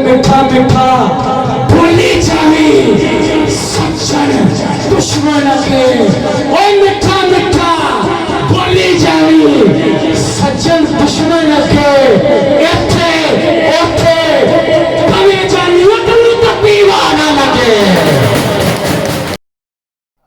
मिठा मिठा भूली जावी सज्जन दुश्मन के, ओए मिठा मिठा भूली जावी सज्जन दुश्मन के, इथे उथे कभी जानी उतनी तपी वाना लगे।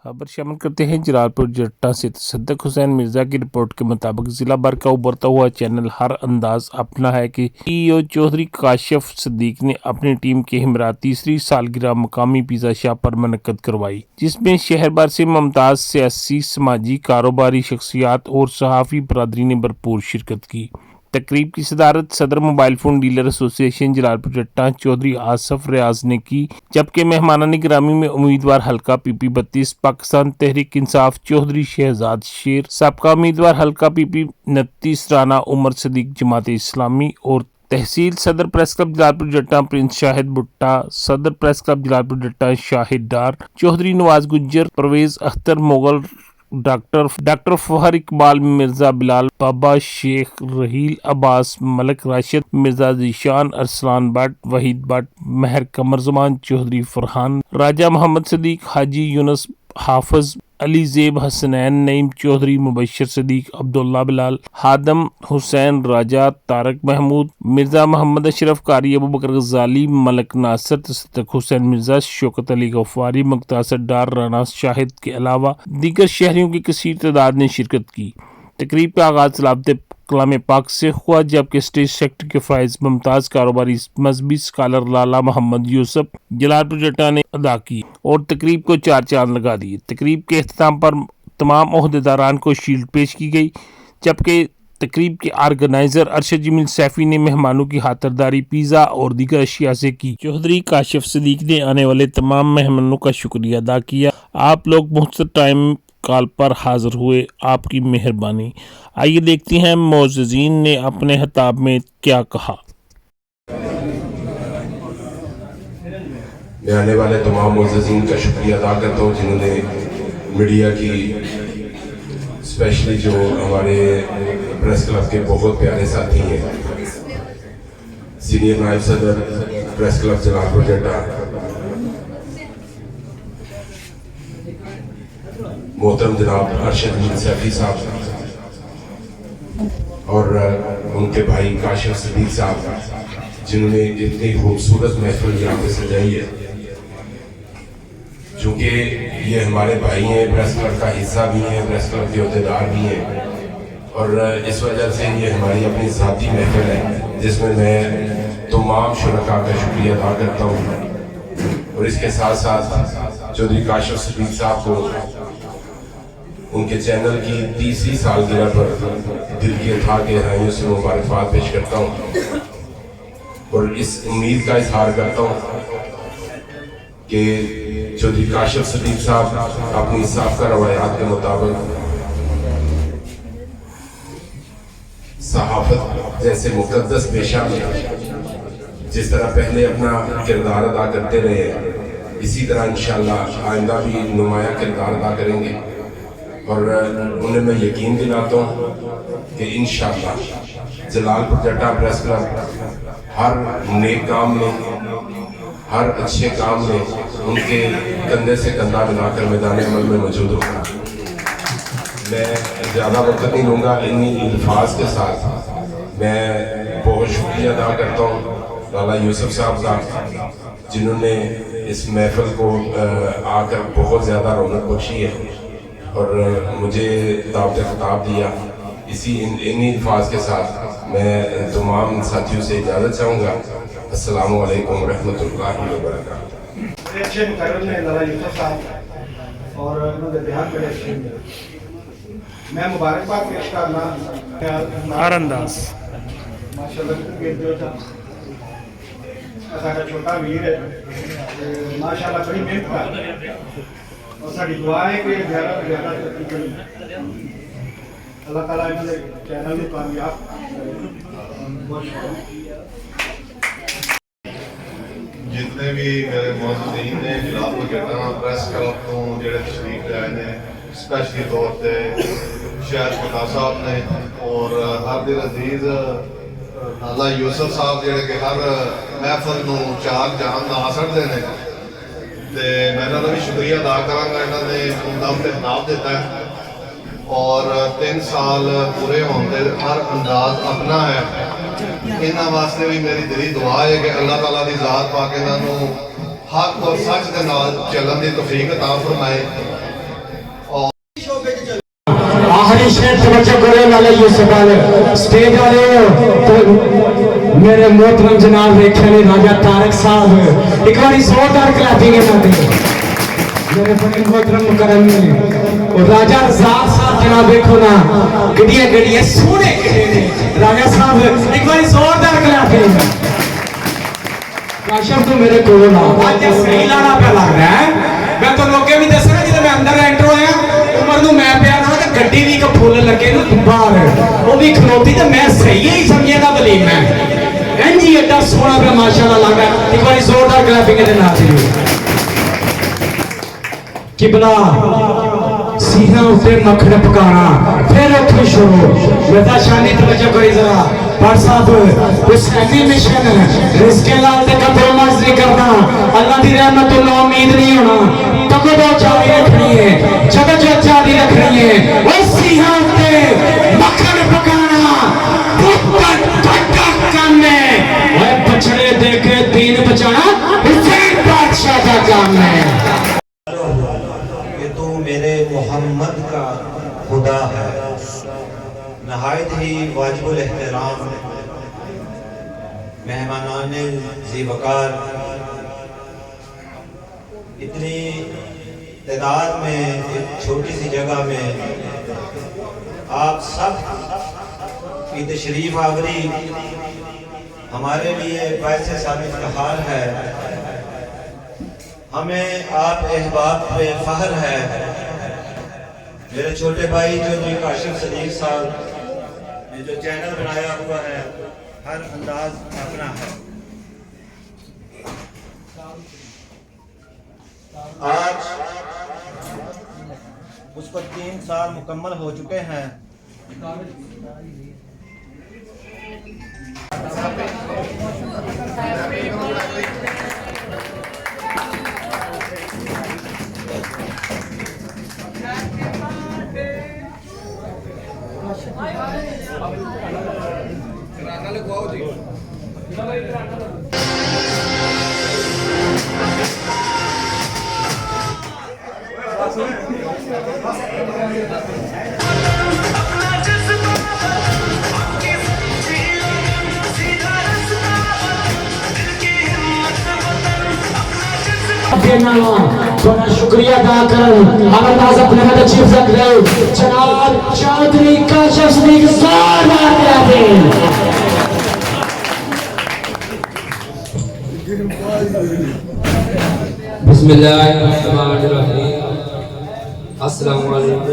खबर शामिल करते हैं जलालपुर जट्टा से। सद्दक हुसैन मिर्जा की रिपोर्ट के मुताबिक जिला भर का उभरता हुआ चैनल हर अंदाज अपना है कि CEO चौधरी काशिफ सदीक ने अपनी टीम के हमरा तीसरी सालगिरह मकामी पिज़्ज़ा शॉप पर मुनक्कद करवाई, जिसमें शहर भर से मुमताज सियासी, समाजी, कारोबारी शख्सियात और सहाफ़ी बरादरी ने भरपूर शिरकत की। तकरीब की सदारत सदर mobile phone dealer association Jalalpur जट्टा चौधरी आसफ रियाज ने की, जबकि मेहमानानी गिरामी में उम्मीदवार हल्का PP 32 पाकिस्तान तहरीक इंसाफ चौधरी शहजाद शेर, सबका उम्मीदवार हल्का PP 29 राना उमर सदीक जमात इस्लामी और तहसील सदर प्रेस क्लब जलालपुर जट्टा प्रिंस शाहिद भुट्टा, सदर प्रेस क्लब जलालपुर जट्टा शाहिद डार, चौधरी नवाज गुज्जर, परवेज अख्तर मोगल, डॉक्टर फहर इकबाल, मिर्जा बिलाल, बाबा शेख, रहील अब्बास, मलक राशिद, मिर्जा जीशान, अरसलान भट्ट, वहीद भट्ट, महर कमरजमान चौधरी, फरहान, राजा मोहम्मद सदीक, हाजी यूनुस, हाफिज अली ज़ेब, हसनैन नईम चौधरी, मुबशर सदीक, अब्दुल्ला बिलाल, हादम हुसैन राजा, तारक महमूद, मिर्जा मोहम्मद अशरफ कारी, अबू बकर गजाली, मलक नासर, तसद्दुक हुसैन मिर्जा, शौकत अली गफ्फारी, मुक्तासर डार, राना शाहिद के अलावा दीगर शहरियों की कसीर तादाद ने शिरकत की। तकरीब का आगाज सलावत कलाम पाक से हुआ, जबकि स्टेज सेक्टर के फाइज मुमताज कारोबारी मजहबी स्कॉलर लाला मोहम्मद यूसुफ जलालपुर जट्टा ने अदा की और तकरीब को चार चांद लगा दिए। तकरीब के अख्ताम पर तमाम ओहदेदारान को शील्ड पेश की गई, जबकि तकरीब के ऑर्गेनाइजर अरशद जमील सैफी ने मेहमानों की खातरदारी पिज़्ज़ा और दीगर अशिया से की। चौधरी काशिफ सदीक ने आने वाले तमाम मेहमानों का शुक्रिया अदा किया। आप लोग मुख्तलिफ टाइम कॉल पर हाजिर हुए, आपकी मेहरबानी। आइए देखते हैं मोअज़्ज़िज़ीन ने अपने खिताब में क्या कहा। मैं आने वाले तमाम मोअज़्ज़िज़ीन का शुक्रिया अदा करता हूँ जिन्होंने मीडिया की, स्पेशली जो हमारे प्रेस क्लब के बहुत प्यारे साथी हैं, सीनियर नायब सदर प्रेस क्लब जलालपुर जट्टा मोहतरम जनाब अरशद जमील सैफी साहब और उनके भाई काशिफ सदीक साहब जिन्होंने इतनी खूबसूरत महफिल यहाँ पे सजाई है। चूँकि ये हमारे भाई हैं, प्रेस क्लब का हिस्सा भी हैं, प्रेस क्लब के अहदेदार भी हैं और इस वजह से ये हमारी अपनी ज़ाती महफिल है जिसमें मैं तमाम शुरका का शुक्रिया अदा करता हूँ। और इसके साथ साथ चौधरी काशिफ सदीक साहब को उनके चैनल की तीसरी सालगिरह पर दिल की अथाह गहराइयों से मुबारकबाद पेश करता हूँ और इस उम्मीद का इजहार करता हूँ कि चौधरी काशिफ सदीक साहब अपनी साबका रवायात के मुताबिक सहाफत जैसे मुकद्दस पेशा में जिस तरह पहले अपना किरदार अदा करते रहे, इसी तरह इंशाअल्लाह आइंदा भी नुमाया किरदार अदा करेंगे और उन्हें मैं यकीन दिलाता हूँ कि इंशाअल्लाह जलालपुर जट्टा प्रेस क्लब हर नेक काम में, हर अच्छे काम में उनके कंधे से कंधा मिलाकर मैदान अमल में मौजूद होगा। मैं ज़्यादा वक्त नहीं लूँगा, इन्हीं अल्फाज के साथ मैं बहुत शुक्रिया अदा करता हूँ लाला यूसुफ साहब का जिन्होंने इस महफिल को आकर बहुत ज़्यादा रौनक बख्शी है और मुझे दावत खिताब दिया। इन्हीं अल्फाज के साथ मैं तमाम साथियों से इजाज़त चाहूँगा। अस्सलामु अलैकुम रहमतुल्लाहि व बरकातहू। अच्छे मुकर्रर ने लाला यूसुफ साहब और उन्होंने बयान बड़े अच्छे, मैं मुबारकबाद पेश करना हर अंदाज माशाल्लाह साडा छोटा वीर है, माशाल्लाह बड़ी मेहनत कर और साड़ी दुआ है कि ज़्यादा से ज़्यादा तरक्की करें, अल्लाह ताला इन्होंने चैनल में कामयाब। जितने भी मेरे मोअज़्ज़िज़ीन ने जलालपुर जट्टा प्रेस क्लब तो जो तशरीफ लाए ने, स्पेशली तौर पर शहर फता साहब ने और हर दिल अजीज ਲਾਲਾ ਯੂਸਫ ਸਾਹਿਬ ਜਿਹੜੇ ਕਿ ਹਰ ਮਹਿਫਲ ਨੂੰ ਚਾਰ ਜਾਨ ਲਾ ਸਕਦੇ ਨੇ ਤੇ ਮੈਂ ਇਹਨਾਂ ਦਾ ਵੀ ਸ਼ੁਕਰੀਆ ਅਦਾ ਕਰਾਂਗਾ। ਇਹਨਾਂ ਨੇ ਦਮ ਤੇ ਨਾਮ ਦਿੱਤਾ ਹੈ ਔਰ 3 ਸਾਲ ਪੂਰੇ ਹੋਣ ਦੇ ਹਰ ਅੰਦਾਜ਼ ਆਪਣਾ ਹੈ। ਇਹਨਾਂ ਵਾਸਤੇ ਵੀ ਮੇਰੀ ਦਿਲੀ ਦੁਆ ਹੈ ਕਿ ਅੱਲਾਹ ਤਾਲਾ ਦੀ ਜ਼ਾਤ ਪਾ ਕੇ ਇਹਨਾਂ ਨੂੰ ਹੱਕ ਔਰ ਸੱਚ ਦੇ ਨਾਲ ਚੱਲਣ ਦੀ ਤੌਫੀਕ अता फरमाए। आखिरी शेर तवज्जो करो लाला यूसुफ वाले स्टेज वाले तो मेरे मोहतरम जनाब देखे ने राजा तारक साहब एक बार जोरदार क्लैपिंग है मेरे बड़े मोहतरम मुकर्रम ने और राजा रज़ाक साहब जनाब देखो ना गड्डियां गड्डियां सोने ने राजा साहब एक बार जोरदार क्लैपिंग काशिफ तो मेरे को ना आज सही लाना पे लग रहा है। मैं तो लोगे भी दसना जिस मैं अंदर एंटर होया उमर नूं मैं पिया ना ते गड्डी भी एक फुल लगे ना बाहर वो भी खलोती ते मैं सही ही समझे ना बली मैं इंज ही एडा सोहना पे माशाल्लाह लग रहा है। एक बार जोरदार क्लैपिंग दे नाल किबला सीना उते मक्खन पकाना फिर उठो शुरू बेटा शानी तवज्जो करी जरा पर साहब हुसैनी मिशन रिस्के लाल ते कंप्रोमाइज नहीं करना अल्लाह दी रहमत तो नो उम्मीद नहीं होना तको तो जारी रखनी है जगत जो जारी रखनी है वो सीना उते मक्खन पकाना बहुत बड़ा काम है। ओए बछड़े देके दीन बचाना हुसैन बादशाह का काम है। मेरे मोहम्मद का खुदा है नहायत ही वाजिबुल एहतराम मेहमानान ज़ीवकार इतनी तादाद में एक छोटी सी जगह में आप सब की तशरीफ आवरी हमारे लिए पैसे साबित इफ्तिखार है। हमें आप अहबाब पे फख्र है। मेरे छोटे भाई चौधरी काशिफ सदीक साहब ने जो चैनल बनाया हुआ है हर अंदाज अपना है। आज उस पर 3 साल मुकम्मल हो चुके हैं। बड़ा शुक्रिया अदा कर हर अंदाज अपने में अचीव कर रहे जनाब चौधरी काशिफ सदीक जोरदार बिस्मिल्लाहिर्रहमानिर्रहीम अस्सलामु अलैकुम।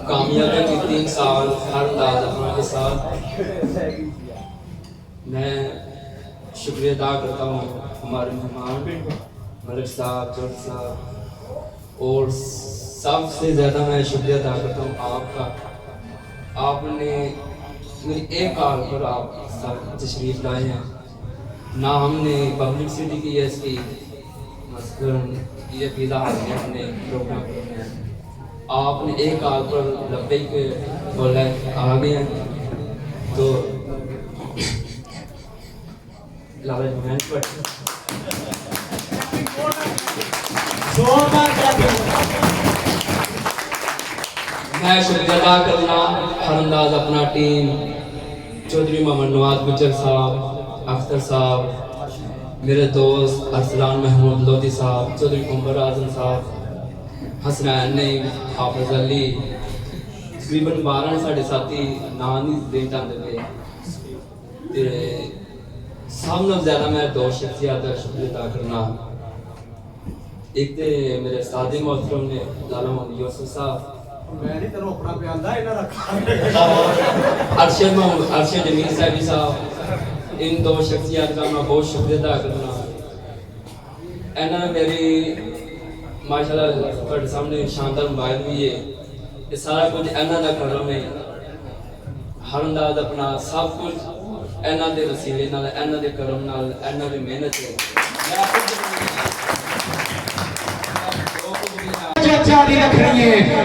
कामयाबी के 3 साल हर अंदाज अपना के साथ मैं शुक्रिया अदा करता हूँ हमारे मेहमान मलिक साहब चौधरी साहब और सबसे ज़्यादा मैं शुक्रिया अदा करता हूँ आपका। आपने मेरी एक कॉल पर आप सब तशरीफ़ लाए हैं ना हमने पब्लिसिटी की है इसकी मसलन ये पीला अपने प्रोग्राम में आपने एक कॉल पर लब्बे के बोला आ गए हैं तो मैं शुक्रिया अदा करना हर अंदाज अपना टीम चौधरी मोहम्मद नवाज गुजर साहब अख्तर साहब मेरे दोस्त अरसलान महमूद लोधी साहब चौधरी कुंबर आजम साहब हसनैन नईम हाफिज अली तकरीबन 12 साढ़े साथी नाम नहीं दे जाते थे सब नाल ज़्यादा मैं 2 शख्सियत का शुक्रिया अदा करना। एक तो मेरे सादी मोहतरम ने लाला मोहम्मद यूसुफ साहब अरशद जमील साहब साहब इन 2 शख्सियत का मैं बहुत शुक्रिया अदा करना। इन्होंने मेरी माशाल्लाह सामने शानदार मोबाइल भी है ये सारा कुछ इन्हों का करम है ਹਰ ਅੰਦਾਜ਼ ਆਪਣਾ ਸਭ ਕੁਝ ਇਹਨਾਂ ਦੇ ਵਸੀਲੇ ਨਾਲ, ਇਹਨਾਂ ਦੇ ਕਰਮ ਨਾਲ, ਇਹਨਾਂ ਦੀ ਮਿਹਨਤ ਹੈ। ਮੈਂ ਖੁਦ चाली रखनी है